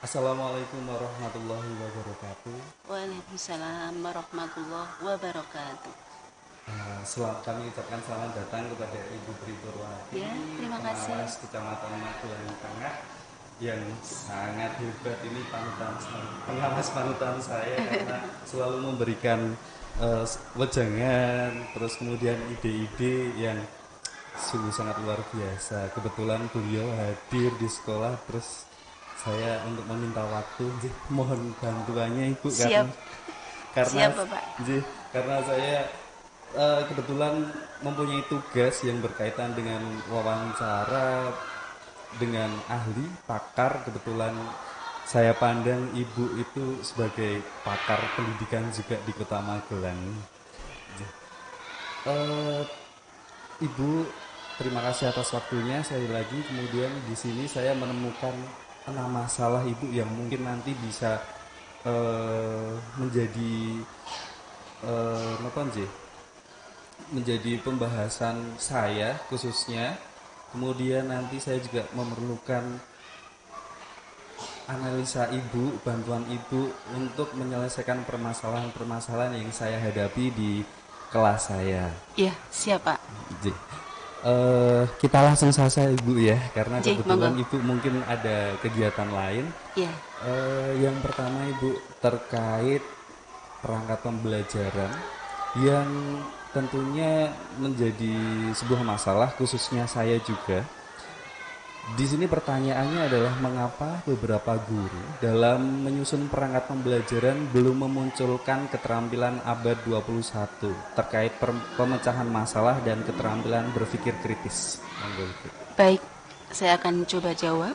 Assalamualaikum warahmatullahi wabarakatuh. Waalaikumsalam warahmatullahi wabarakatuh. Kami ucapkan selamat datang kepada Ibu Tri Purwati, Ya, terima kasih. pengawas Kecamatan Magelang Tengah yang sangat hebat. Ini pengawas panutan saya karena selalu memberikan wejangan, terus kemudian ide-ide yang sungguh sangat luar biasa. Kebetulan beliau hadir di sekolah, terus saya untuk meminta waktu, mohon bantuannya Ibu Siap, karena siap Bapak. karena saya kebetulan mempunyai tugas yang berkaitan dengan wawancara dengan ahli pakar. Kebetulan saya pandang Ibu itu sebagai pakar pendidikan juga di Kota Magelang. Eh, Ibu, terima kasih atas waktunya sekali lagi. Kemudian di sini saya menemukan 6 masalah Ibu yang mungkin nanti bisa menjadi apa sih? Menjadi pembahasan saya khususnya. Kemudian nanti saya juga memerlukan analisa Ibu, bantuan Ibu untuk menyelesaikan permasalahan-permasalahan yang saya hadapi di kelas saya. Ya, siap Pak. Ji. Kita langsung saja Ibu ya, karena Ji, kebetulan monggo. Ibu mungkin ada kegiatan lain. Ya, Yang pertama Ibu terkait perangkat pembelajaran yang tentunya menjadi sebuah masalah khususnya saya juga. Di sini pertanyaannya adalah mengapa beberapa guru dalam menyusun perangkat pembelajaran belum memunculkan keterampilan abad 21 terkait pemecahan masalah dan keterampilan berpikir kritis. Monggo, Ibu. baik. Saya akan coba jawab.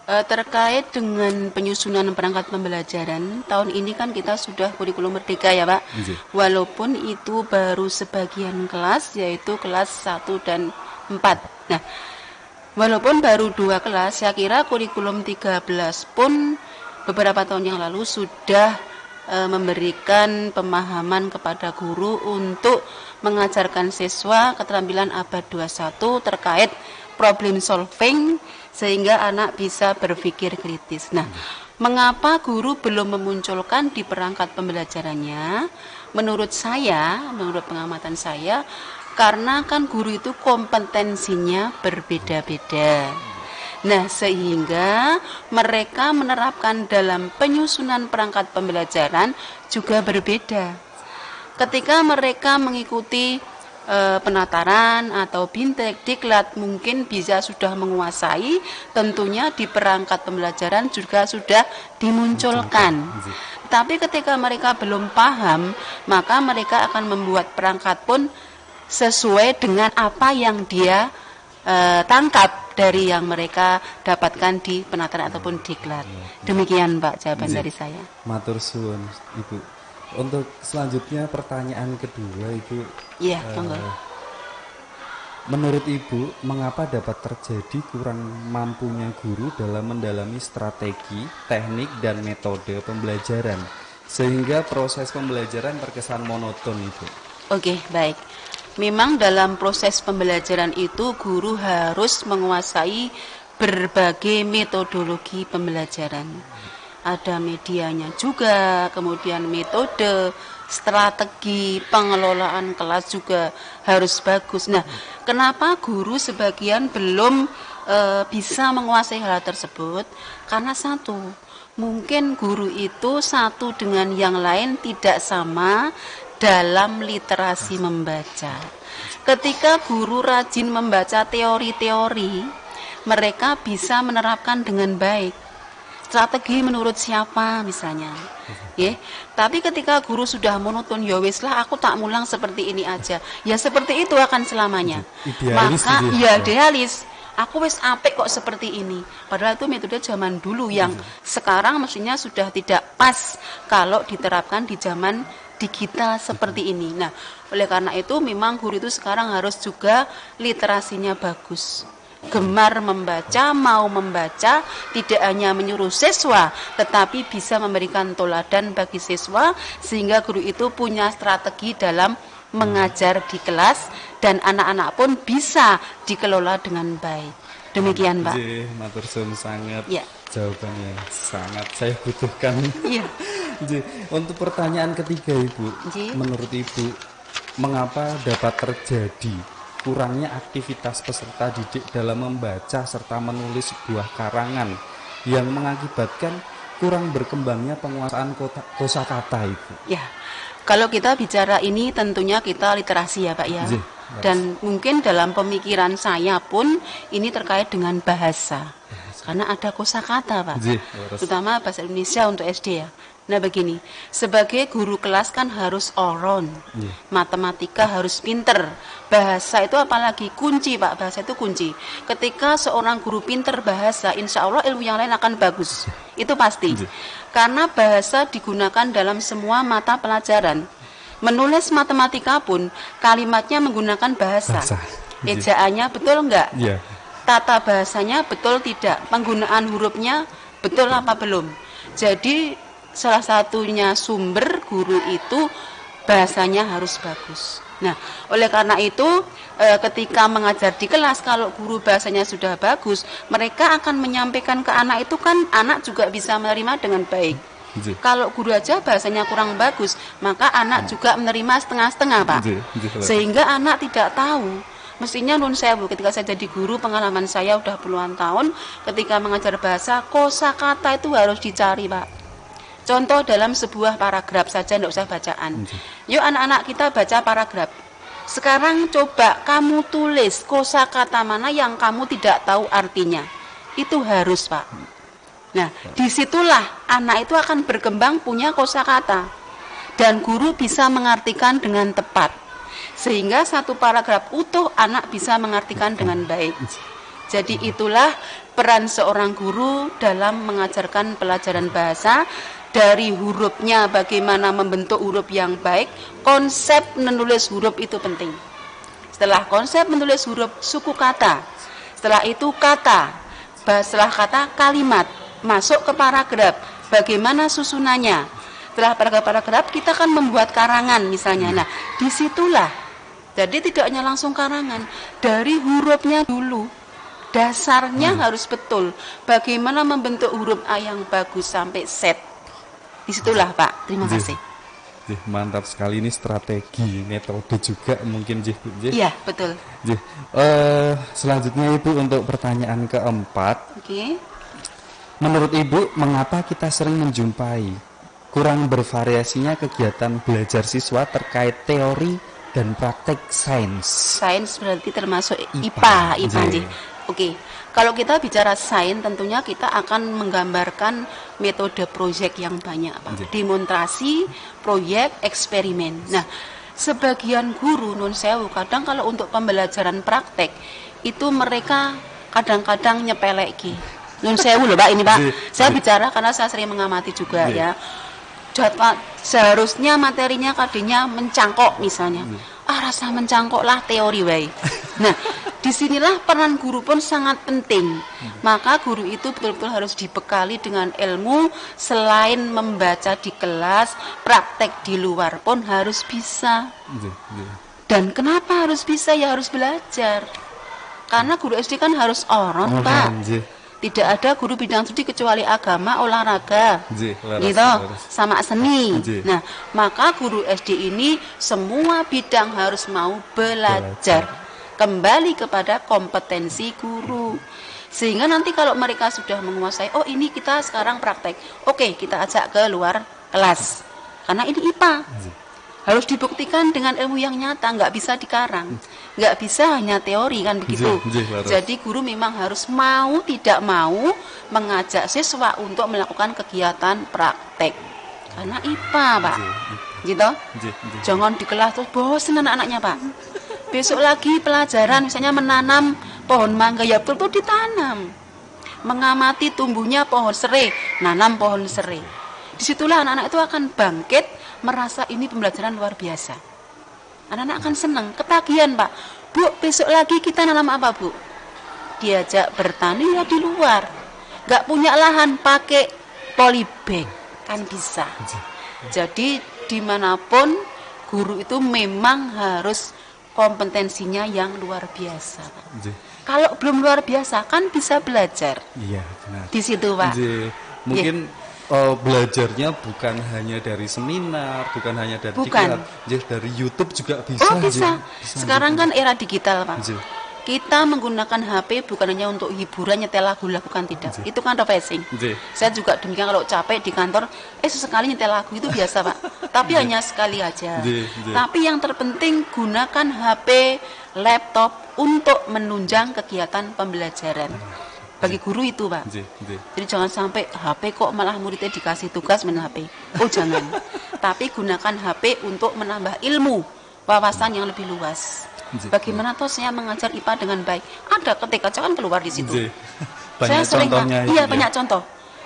Terkait dengan penyusunan perangkat pembelajaran, tahun ini kan kita sudah kurikulum merdeka ya Pak. Iya. Walaupun itu baru sebagian kelas, yaitu kelas 1 dan 4. Nah, walaupun baru 2 kelas, saya kira kurikulum 13 pun beberapa tahun yang lalu sudah memberikan pemahaman kepada guru untuk mengajarkan siswa keterampilan abad 21 terkait problem solving sehingga anak bisa berpikir kritis. Nah, mengapa guru belum memunculkan di perangkat pembelajarannya? Menurut saya, menurut pengamatan saya, karena kan guru itu kompetensinya berbeda-beda. Nah, sehingga mereka menerapkan dalam penyusunan perangkat pembelajaran juga berbeda. Ketika mereka mengikuti penataran atau bintek diklat mungkin bisa sudah menguasai, tentunya di perangkat pembelajaran juga sudah dimunculkan. Tapi ketika mereka belum paham, maka mereka akan membuat perangkat pun sesuai dengan apa yang dia tangkap dari yang mereka dapatkan di penataran ataupun diklat. Demikian Pak jawaban dari saya. Matur suwun Ibu. Untuk selanjutnya pertanyaan kedua Ibu, Iya, monggo. menurut Ibu mengapa dapat terjadi kurang mampunya guru dalam mendalami strategi, teknik dan metode pembelajaran sehingga proses pembelajaran terkesan monoton Ibu? Oke, baik. Memang dalam proses pembelajaran itu guru harus menguasai berbagai metodologi pembelajaran. Ada medianya juga, kemudian metode, strategi, pengelolaan kelas juga harus bagus. Nah, kenapa guru sebagian belum bisa menguasai hal tersebut? Karena satu, mungkin guru itu satu dengan yang lain tidak sama dalam literasi membaca. Ketika guru rajin membaca teori-teori, mereka bisa menerapkan dengan baik. Strategi menurut siapa misalnya, ya. Tapi ketika guru sudah monoton, ya wis lah aku tak mulang seperti ini aja. Ya seperti itu akan selamanya. Idealis Maka gitu ya ya. idealis. Aku wis apik kok seperti ini. Padahal itu metode zaman dulu yang sekarang mestinya sudah tidak pas kalau diterapkan di zaman digital seperti ini. Nah, oleh karena itu memang guru itu sekarang harus juga literasinya bagus. Gemar membaca, mau membaca, tidak hanya menyuruh siswa, tetapi bisa memberikan teladan bagi siswa, sehingga guru itu punya strategi dalam mengajar di kelas, dan anak-anak pun bisa dikelola dengan baik. Demikian, Pak. Nggih, matur suwun sangat. Ya. Jawaban yang sangat saya butuhkan. Iya. Nggih, untuk pertanyaan ketiga Ibu, Nggih. menurut Ibu, mengapa dapat terjadi kurangnya aktivitas peserta didik dalam membaca serta menulis sebuah karangan yang mengakibatkan kurang berkembangnya penguasaan kosakata Ibu? Ya, kalau kita bicara ini tentunya kita literasi ya Pak ya. Nggih, Dan mungkin dalam pemikiran saya pun ini terkait dengan bahasa. Karena ada kosakata Pak. Nggih, Terutama bahasa Indonesia untuk SD ya. Nah begini, sebagai guru kelas kan harus oron, matematika harus pinter, bahasa itu apalagi kunci Pak, bahasa itu kunci. Ketika seorang guru pinter bahasa, insya Allah ilmu yang lain akan bagus, itu pasti. Karena bahasa digunakan dalam semua mata pelajaran. Menulis matematika pun kalimatnya menggunakan bahasa. Ejaannya betul enggak? Iya. Tata bahasanya betul tidak? Penggunaan hurufnya betul apa belum? Jadi salah satunya sumber guru itu bahasanya harus bagus. Nah, oleh karena itu ketika mengajar di kelas kalau guru bahasanya sudah bagus, mereka akan menyampaikan ke anak itu kan anak juga bisa menerima dengan baik. Kalau guru aja bahasanya kurang bagus, maka anak juga menerima setengah-setengah, Pak. Sehingga anak tidak tahu. Mestinya nun sewu, ketika saya jadi guru, pengalaman saya udah puluhan tahun, ketika mengajar bahasa, kosakata itu harus dicari, Pak. Contoh dalam sebuah paragraf saja, tidak usah bacaan. Yuk anak-anak kita baca paragraf. Sekarang coba kamu tulis kosakata mana yang kamu tidak tahu artinya. Itu harus, Pak. Nah, disitulah anak itu akan berkembang punya kosakata. Dan guru bisa mengartikan dengan tepat. Sehingga satu paragraf utuh anak bisa mengartikan dengan baik. Jadi itulah peran seorang guru dalam mengajarkan pelajaran bahasa. Dari hurufnya bagaimana membentuk huruf yang baik, konsep menulis huruf itu penting. Setelah konsep menulis huruf, suku kata. Setelah itu kata, setelah kata kalimat, masuk ke paragraf, bagaimana susunannya. Setelah paragraf kita kan membuat karangan misalnya. Nah, disitulah. Jadi tidak hanya langsung karangan, dari hurufnya dulu. Dasarnya harus betul. Bagaimana membentuk huruf A yang bagus sampai Z. Disitulah Pak, terima kasih. Mantap sekali, ini strategi, metode juga mungkin Bu. Iya, betul. Selanjutnya Ibu untuk pertanyaan keempat. Menurut Ibu, mengapa kita sering menjumpai kurang bervariasinya kegiatan belajar siswa terkait teori dan praktek sains? Sains berarti termasuk IPA. Oke. Kalau kita bicara sains, tentunya kita akan menggambarkan metode proyek yang banyak, Pak. Demonstrasi, proyek, eksperimen. Nah, sebagian guru nun sewu kadang kalau untuk pembelajaran praktek itu mereka kadang-kadang nyepeleki. Nun sewu loh, Pak, ini Pak. Saya bicara karena saya sering mengamati juga ya. Seharusnya materinya kadangnya mencangkok misalnya. Rasa mencangkok lah teori wae. Nah, disinilah peran guru pun sangat penting. Maka guru itu betul-betul harus dibekali dengan ilmu. Selain membaca di kelas, praktek di luar pun harus bisa. Dan kenapa harus bisa? Ya harus belajar. Karena guru SD kan harus oron, Pak. Tidak ada guru bidang studi kecuali agama, olahraga, gitu, sama seni. Nah, maka guru SD ini semua bidang harus mau belajar. Kembali kepada kompetensi guru. Sehingga nanti kalau mereka sudah menguasai, oh ini kita sekarang praktek, oke kita ajak ke luar kelas. Karena ini IPA. Harus dibuktikan dengan ilmu yang nyata, nggak bisa dikarang, nggak bisa hanya teori kan begitu. Jadi guru memang harus mau tidak mau mengajak siswa untuk melakukan kegiatan praktek. Karena IPA, Pak, gitu. Jangan di kelas terus bosan anak-anaknya, Pak. Besok lagi pelajaran misalnya menanam pohon mangga, ya betul ditanam. Mengamati tumbuhnya pohon serai, nanam pohon serai. Disitulah anak-anak itu akan bangkit, merasa ini pembelajaran luar biasa. Anak-anak akan senang, ketagihan Pak. Bu, besok lagi kita nanam apa Bu? Diajak bertani ya di luar. Gak punya lahan, pakai polybag, kan bisa. Jadi dimanapun guru itu memang harus kompetensinya yang luar biasa. Kalau belum luar biasa kan bisa belajar Iya, benar. di situ, Pak. Nggih. Mungkin belajarnya bukan hanya dari seminar, bukan hanya dari Bukan. diklat, nggih, dari YouTube juga bisa. Oh, bisa. nggih. Sekarang kan era digital, Pak. Nggih. Kita menggunakan HP bukan hanya untuk hiburan, nyetel lagu, bukan tidak. Nggih. Itu kan refreshing. Nggih. Saya juga demikian kalau capek di kantor, sesekali nyetel lagu itu biasa, Pak. Tapi hanya sekali aja. Nggih, nggih. Tapi yang terpenting gunakan HP, laptop untuk menunjang kegiatan pembelajaran. Bagi guru itu, Pak. Nggih, nggih. Jadi jangan sampai HP kok malah muridnya dikasih tugas main HP. Oh, jangan. Tapi gunakan HP untuk menambah ilmu, wawasan yang lebih luas. Nggih. Bagaimana toh saya mengajar IPA dengan baik? Ada ketika kan keluar di situ. Nggih. Saya Banyak sering, Pak. contohnya. Iya, banyak contoh.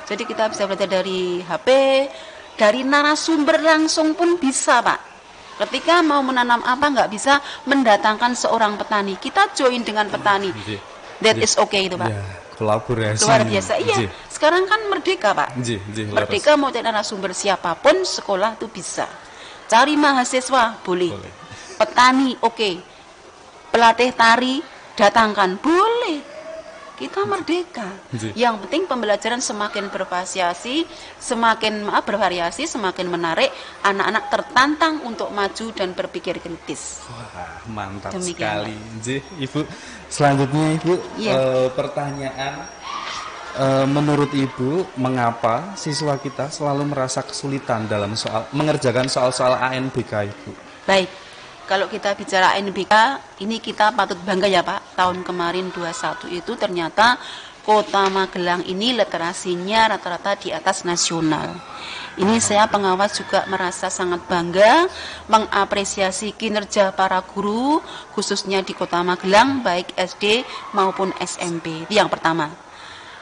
Jadi kita bisa belajar dari HP, dari narasumber langsung pun bisa, Pak. Ketika mau menanam apa nggak bisa mendatangkan seorang petani, kita join dengan petani. Nggih. That is okay itu, Pak. Ya, kolaborasi. Luar biasa. Iya. Nggih. Sekarang kan merdeka, Pak. Nggih, nggih, laras. Merdeka mau cari narasumber siapapun, sekolah itu bisa. Cari mahasiswa, boleh. Boleh. Petani, oke. Pelatih tari, datangkan, boleh. Kita merdeka. Nggih. Yang penting pembelajaran semakin bervariasi, bervariasi, semakin menarik. Anak-anak tertantang untuk maju dan berpikir kritis. Wah, mantap Demikian, sekali. Nggih, Ibu. Selanjutnya, Ibu, Iya. pertanyaan menurut Ibu, mengapa siswa kita selalu merasa kesulitan dalam mengerjakan soal-soal ANBK, Ibu? Baik, kalau kita bicara NBK, ini kita patut bangga ya, Pak. Tahun kemarin 21 itu ternyata Kota Magelang ini literasinya rata-rata di atas nasional. Ini saya pengawas juga merasa sangat bangga, mengapresiasi kinerja para guru, khususnya di Kota Magelang, baik SD maupun SMP. Itu yang pertama.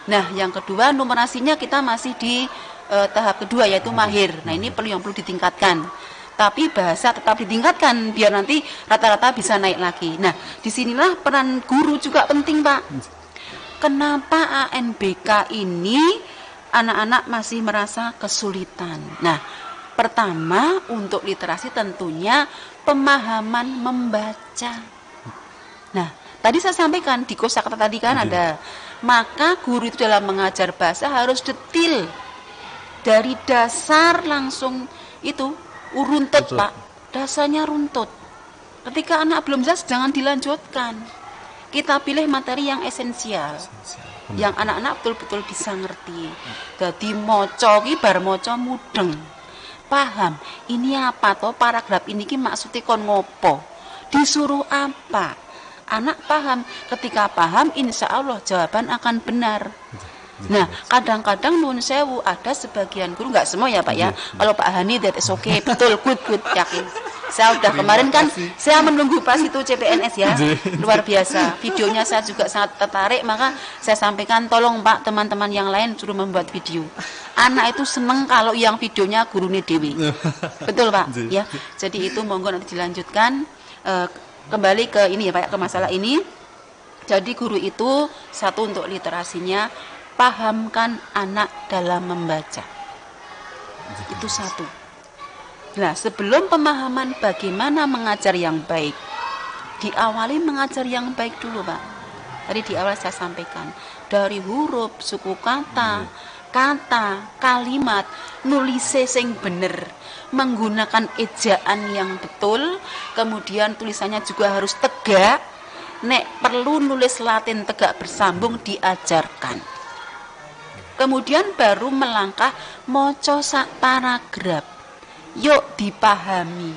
Nah, yang kedua, numerasinya kita masih di tahap kedua, yaitu mahir. Nah, ini yang perlu ditingkatkan. Tapi bahasa tetap ditingkatkan biar nanti rata-rata bisa naik lagi. Nah, disinilah peran guru juga penting, Pak. Kenapa ANBK ini anak-anak masih merasa kesulitan? Nah, pertama untuk literasi tentunya pemahaman membaca. Nah, tadi saya sampaikan di kosakata tadi kan ada. Maka guru itu dalam mengajar bahasa harus detil. Dari dasar langsung itu runtut, Betul. Pak. Dasarnya runtut. Ketika anak belum jelas jangan dilanjutkan. Kita pilih materi yang esensial. Yang anak-anak betul-betul bisa ngerti. Jadi moco ki bar moco mudeng. Paham, ini apa toh paragraf ini ki maksudnya kon ngopo? Disuruh apa? Anak paham, ketika paham insya Allah jawaban akan benar. Nah, kadang-kadang nun sewu ada sebagian guru, nggak semua ya Pak ya. Kalau Pak Hani that is okay, betul, good, yakin. Saya udah kemarin kan, saya menunggu pas itu CPNS ya, luar biasa. Videonya saya juga sangat tertarik, maka saya sampaikan tolong Pak teman-teman yang lain suruh membuat video. Anak itu seneng kalau yang videonya gurunya Dewi, betul Pak ya. Jadi itu monggo nanti dilanjutkan. Kembali ke ini ya Pak, ke masalah ini. Jadi guru itu satu untuk literasinya, pahamkan anak dalam membaca. Itu satu. Nah, sebelum pemahaman bagaimana mengajar yang baik, diawali mengajar yang baik dulu Pak. Tadi di awal saya sampaikan, dari huruf, suku kata, kalimat, nulisnya sing bener, menggunakan ejaan yang betul, kemudian tulisannya juga harus tegak, nek perlu nulis Latin tegak bersambung diajarkan. Kemudian baru melangkah moco sak paragraf. Yuk dipahami.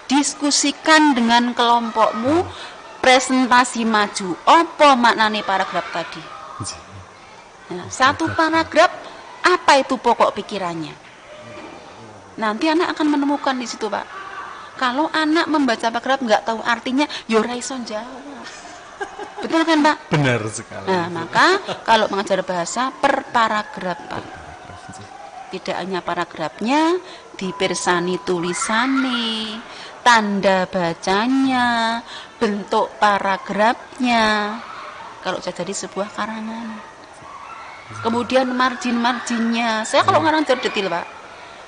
Diskusikan dengan kelompokmu, presentasi maju. Apa maknanya paragraf tadi? Nah, satu paragraf, apa itu pokok pikirannya? Nanti anak akan menemukan di situ, Pak. Kalau anak membaca paragraf nggak tahu artinya, yo ra iso jawab. Betul kan, Pak? Benar sekali. Nah, maka kalau mengajar bahasa per paragraf, Pak. Tidak hanya paragrafnya, dipirsani tulisannya, tanda bacanya, bentuk paragrafnya. Kalau saya jadi sebuah karangan. Kemudian margin-marginnya. Saya kalau ngarang detil, Pak.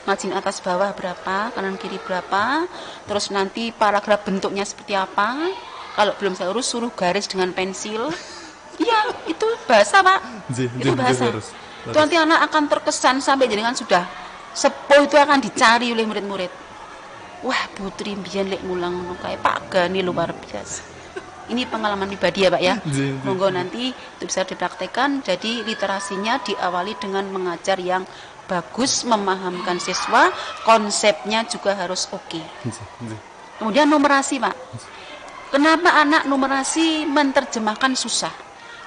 Margin atas bawah berapa, kanan kiri berapa, terus nanti paragraf bentuknya seperti apa, Kalau belum saya urus suruh garis dengan pensil. Iya, itu bahasa Pak. Itu bahasa. Itu nanti anak akan terkesan sampai jenengan sudah sepuh, itu akan dicari oleh murid-murid. Wah, putri mbiyen lek mulang ngono kae Pak Gani luar biasa. Ini pengalaman pribadi ya Pak ya. Monggo nanti itu bisa dipraktekkan. Jadi literasinya diawali dengan mengajar yang bagus, memahamkan siswa, konsepnya juga harus oke. Kemudian numerasi Pak. Kenapa anak numerasi menerjemahkan susah?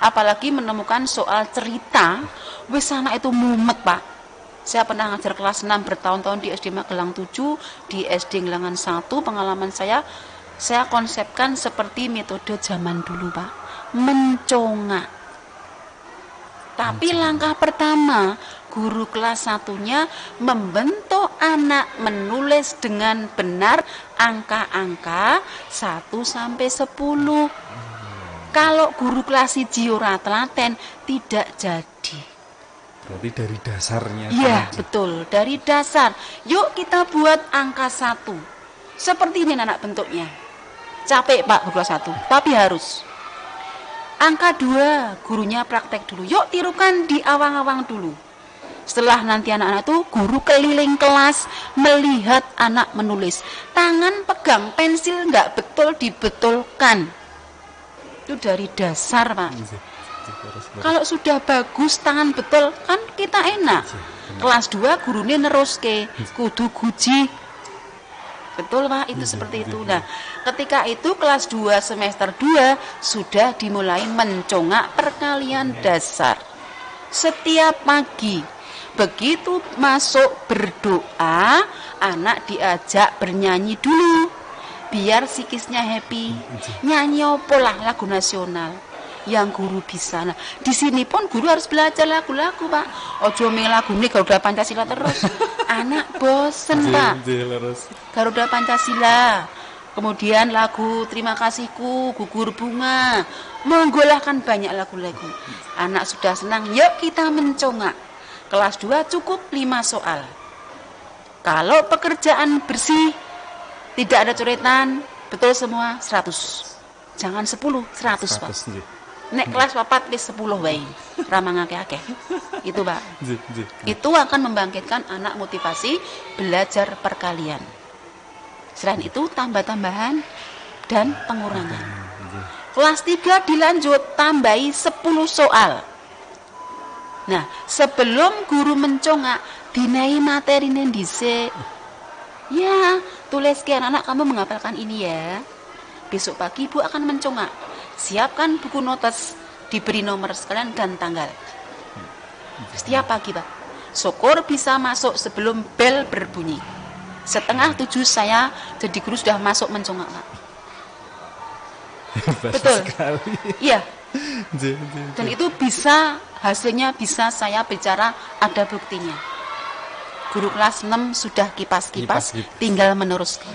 Apalagi menemukan soal cerita, wis anak itu mumet Pak. Saya pernah ngajar kelas 6 bertahun-tahun di SD Magelang 7, di SD Gelangan 1, pengalaman saya konsepkan seperti metode zaman dulu Pak, mencongak. Tapi langkah pertama, guru kelas 1-nya membentuk anak menulis dengan benar angka-angka 1 sampai 10. Kalau guru kelas 1 ora telaten tidak jadi. Berarti dari dasarnya. Iya, betul, dari dasar. Yuk kita buat angka 1. Seperti ini anak bentuknya. Capek Pak guru kelas 1, tapi harus. Angka 2, gurunya praktek dulu. Yuk tirukan di awang-awang dulu. Setelah nanti anak-anak itu guru keliling kelas melihat anak menulis. Tangan pegang pensil nggak betul dibetulkan. Itu dari dasar Pak. Kalau sudah bagus tangan betul kan kita enak. Kelas 2 gurunya neruske kudu guji. Betul Pak, itu seperti itu. Nah, ketika itu kelas 2 semester 2 sudah dimulai mencongak perkalian dasar. Setiap pagi begitu masuk berdoa, anak diajak bernyanyi dulu biar psikisnya happy. Nyanyi apa lah lagu nasional yang guru bisa. Nah, di sini pun guru harus belajar lagu-lagu Pak. Ojo ming lagu ini Garuda Pancasila terus. Anak bosen Pak. Garuda Pancasila. Kemudian lagu Terima Kasihku, Gugur Bunga. Monggolah kan banyak lagu-lagu. Anak sudah senang, yuk kita mencongak. Kelas 2 cukup 5 soal. Kalau pekerjaan bersih, tidak ada coretan, betul semua 100. Jangan 10, 100 Pak. Nek kelas 4 wis 10 wae. Ramang akeh-akeh. Itu Pak. Itu akan membangkitkan anak motivasi belajar perkalian. Selain itu tambah-tambahan dan pengurangan. Kelas 3 dilanjut tambahi 10 soal. Nah, sebelum guru mencongak, dinai materi dhisik. Ya, tulis anak kamu menghafalkan ini ya. Besok pagi Ibu akan mencongak. Siapkan buku notes, diberi nomor sekalian dan tanggal. Setiap pagi Pak. Syukur bisa masuk sebelum bel berbunyi. 6:30 saya jadi guru sudah masuk mencongak Pak. Betul. Iya. Dan itu bisa, hasilnya bisa saya bicara, ada buktinya. Guru kelas 6 sudah kipas-kipas, tinggal meneruskan.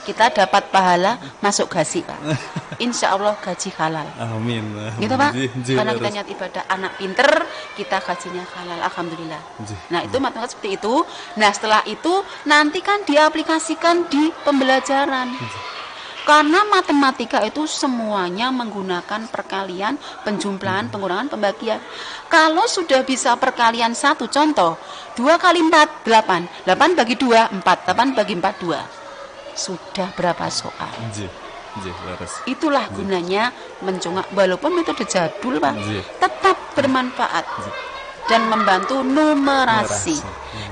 Kita dapat pahala masuk gaji Pak. Insya Allah gaji halal. Amin. Gitu Pak. Karena kita niat ibadah anak pinter, kita gajinya halal. Alhamdulillah. Nah itu matematika seperti itu. Nah setelah itu nanti kan diaplikasikan di pembelajaran. Karena matematika itu semuanya menggunakan perkalian, penjumlahan, pengurangan, pembagian. Kalau sudah bisa perkalian 1, contoh 2 kali 4, 8. 8 bagi 2, 4. 8 bagi 4, 2. Sudah berapa soal? Itulah gunanya mencongak. Walaupun metode jadul Pak, tetap bermanfaat dan membantu numerasi.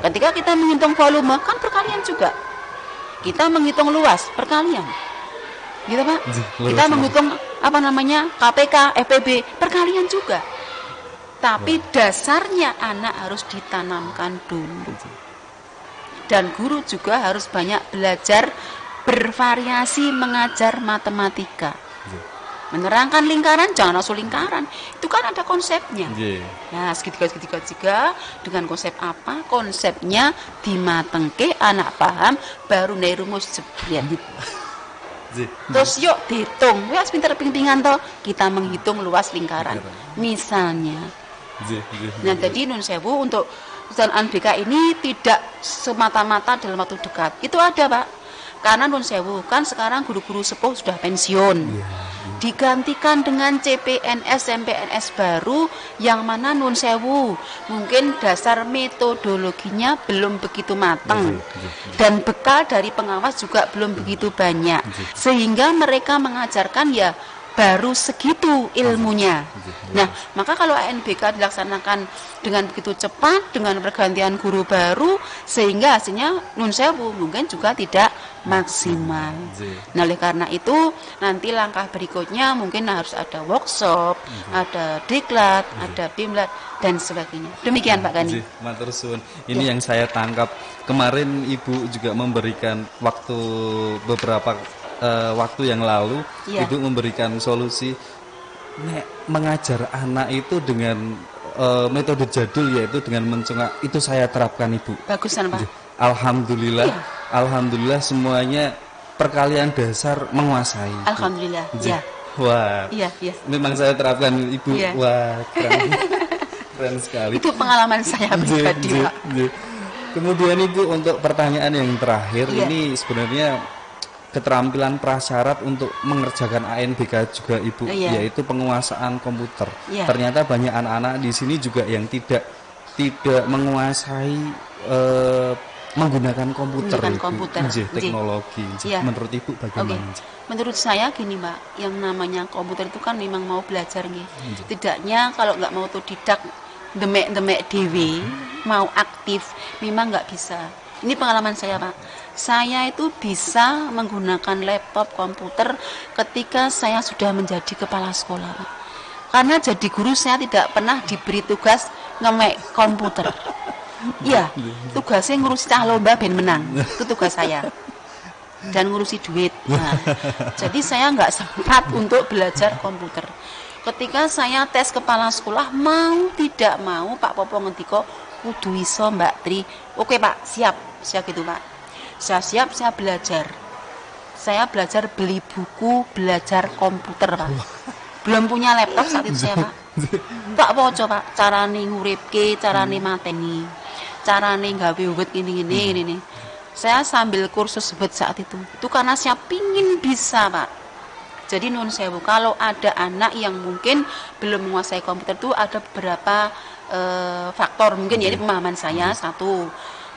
Ketika kita menghitung volume kan perkalian juga. Kita menghitung luas perkalian. Gitu Pak. Kita menghitung KPK, FPB, perkalian juga. Tapi dasarnya anak harus ditanamkan dulu. Dan guru juga harus banyak belajar bervariasi mengajar matematika. Menerangkan lingkaran, jangan langsung lingkaran. Itu kan ada konsepnya. Nah, segitiga dengan konsep apa? Konsepnya dimatengke, anak paham, baru naik rumus jebret. Terus yuk dihitung. Wes pinter-pintingan toh, kita menghitung luas lingkaran. Misalnya. Nah, jadi nun sewu untuk Kejuruteraan BK ini tidak semata-mata dalam waktu dekat. Itu ada Pak. Karena nun sewu kan sekarang guru-guru sepuh sudah pensiun. Iya. Digantikan dengan CPNS MPNS baru yang mana nun sewu mungkin dasar metodologinya belum begitu matang dan bekal dari pengawas juga belum begitu banyak sehingga mereka mengajarkan ya baru segitu ilmunya. Nah, maka kalau ANBK dilaksanakan dengan begitu cepat dengan pergantian guru baru sehingga hasilnya nun sewu mungkin juga tidak maksimal. Nah, oleh karena itu nanti langkah berikutnya mungkin harus ada workshop, ada diklat, ada bimlat dan sebagainya. Demikian Pak Gani. Matur suwun. Ini yang saya tangkap kemarin Ibu juga memberikan waktu beberapa waktu yang lalu Ibu memberikan solusi mengajar anak itu dengan metode jadul yaitu dengan mencengak itu saya terapkan Ibu. Bagusan Pak. Alhamdulillah, alhamdulillah semuanya perkalian dasar menguasai. Alhamdulillah. Ya. Wah. Iya. Memang saya terapkan Ibu. Ya. Wah, keren. Keren sekali. Itu pengalaman saya pribadi Pak. Kemudian Ibu untuk pertanyaan yang terakhir ini sebenarnya keterampilan prasyarat untuk mengerjakan ANBK juga Ibu, yaitu penguasaan komputer. Ternyata banyak anak-anak di sini juga yang tidak menguasai menggunakan komputer, teknologi. Menurut Ibu bagaimana? Menurut saya gini Mbak, yang namanya komputer itu kan memang mau belajar nih. Tidaknya kalau nggak mau otodidak, demek dewe, mau aktif, memang nggak bisa. Ini pengalaman saya Pak. Saya itu bisa menggunakan laptop komputer ketika saya sudah menjadi kepala sekolah Pak. Karena jadi guru saya tidak pernah diberi tugas ngemek komputer. Iya, tugasnya ngurusi cah lomba ben menang. Itu tugas saya. Dan ngurusi duit. Nah, jadi saya nggak sempat untuk belajar komputer. Ketika saya tes kepala sekolah, mau tidak mau Pak Popo ngendiko kudu iso Mbak Tri. Oke Pak, siap gitu Pak. Saya siap, saya belajar. Saya belajar beli buku, belajar komputer Pak. Belum punya laptop saat itu saya Pak. Tak poco Pak, carane nguripke, carane mateni, carane gawe wet gini. Saya sambil kursus wet saat itu. Itu karena saya pingin bisa Pak. Jadi nun sewu, kalau ada anak yang mungkin belum menguasai komputer itu ada beberapa faktor. Mungkin jadi pemahaman saya satu.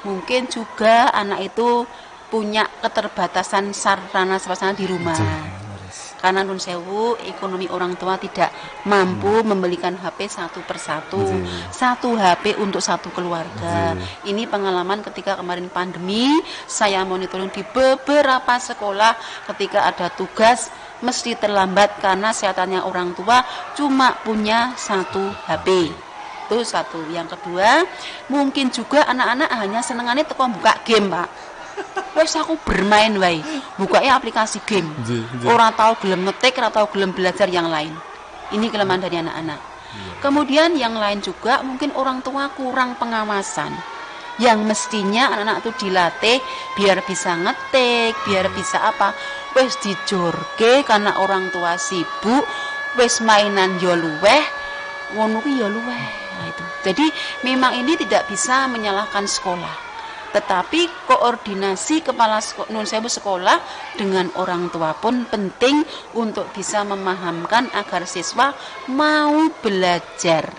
Mungkin juga anak itu punya keterbatasan sarana prasarana di rumah. Karena nun sewu ekonomi orang tua tidak mampu membelikan HP satu persatu, satu HP untuk satu keluarga. Ini pengalaman ketika kemarin pandemi, saya monitoring di beberapa sekolah ketika ada tugas mesti terlambat karena sehatannya orang tua cuma punya satu HP. Itu satu. Yang kedua, mungkin juga anak-anak hanya senengannya teko buka game Pak. Wes aku bermain wae, bukanya aplikasi game. Orang tahu gelem ngetik, orang tahu gelem belajar yang lain. Ini kelemahan dari anak-anak. Kemudian yang lain juga mungkin orang tua kurang pengawasan. Yang mestinya anak-anak itu dilatih biar bisa ngetik, biar bisa apa. Wes dijorke karena orang tua sibuk, wes mainan yo luweh, ngono ki yo luweh. Nah, itu. Jadi memang ini tidak bisa menyalahkan sekolah. Tetapi koordinasi kepala sekolah dengan orang tua pun penting untuk bisa memahamkan agar siswa mau belajar.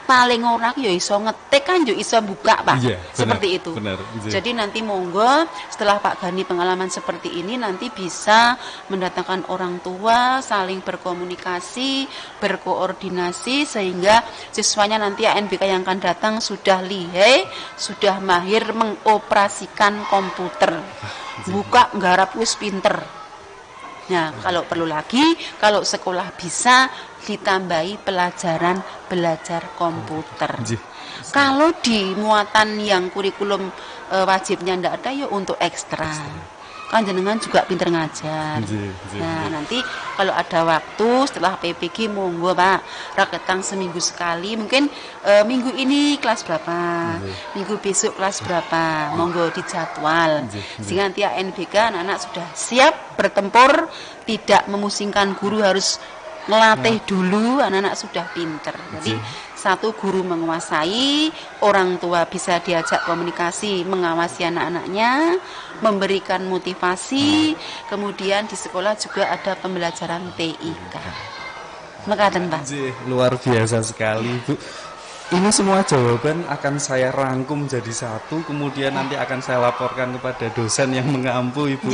Paling orang ya iso ngetik kan ya iso buka Pak. Seperti itu. Jadi nanti monggo setelah Pak Gani pengalaman seperti ini nanti bisa mendatangkan orang tua saling berkomunikasi, berkoordinasi sehingga siswanya nanti ANBK yang akan datang sudah lihai, sudah mahir mengoperasikan komputer. Buka nggarap wis pinter. Nah, kalau perlu lagi, kalau sekolah bisa ditambahi pelajaran belajar komputer. Kalau di muatan yang kurikulum wajibnya ndak ada ya untuk ekstra. Kan jenengan juga pinter ngajar. Nah, nanti kalau ada waktu setelah PPG monggo Pak, raketang seminggu sekali. Mungkin minggu ini kelas berapa, minggu besok kelas berapa, monggo dijadwal. Sehingga nanti ANBK anak-anak sudah siap bertempur, tidak memusingkan guru harus melatih dulu, anak-anak sudah pinter. Jadi satu guru menguasai, orang tua bisa diajak komunikasi, mengawasi anak-anaknya, memberikan motivasi, kemudian di sekolah juga ada pembelajaran TIK. Mekaten, Pak. Luar biasa sekali, Bu. Ini semua jawaban akan saya rangkum jadi satu, kemudian nanti akan saya laporkan kepada dosen yang mengampu, Ibu.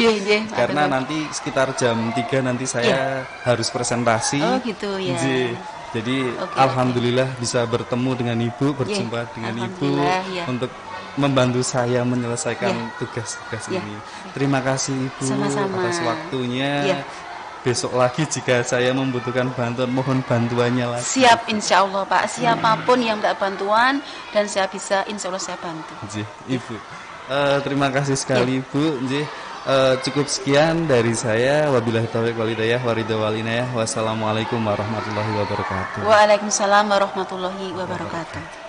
Karena nanti sekitar jam 3 nanti saya harus presentasi. Oh gitu ya. Jadi alhamdulillah bisa bertemu dengan Ibu, berjumpa dengan Ibu untuk membantu saya menyelesaikan tugas-tugas ini. Terima kasih Ibu atas waktunya. Besok lagi jika saya membutuhkan bantuan, mohon bantuannya lagi. Siap, insya Allah Pak. Siapapun yang tidak bantuan dan saya bisa, insya Allah saya bantu. Ibu, terima kasih sekali Ibu. Cukup sekian dari saya. Wabillahi taufiq wal hidayah, waridha wal inayah. Wassalamualaikum warahmatullahi wabarakatuh. Waalaikumsalam warahmatullahi wabarakatuh.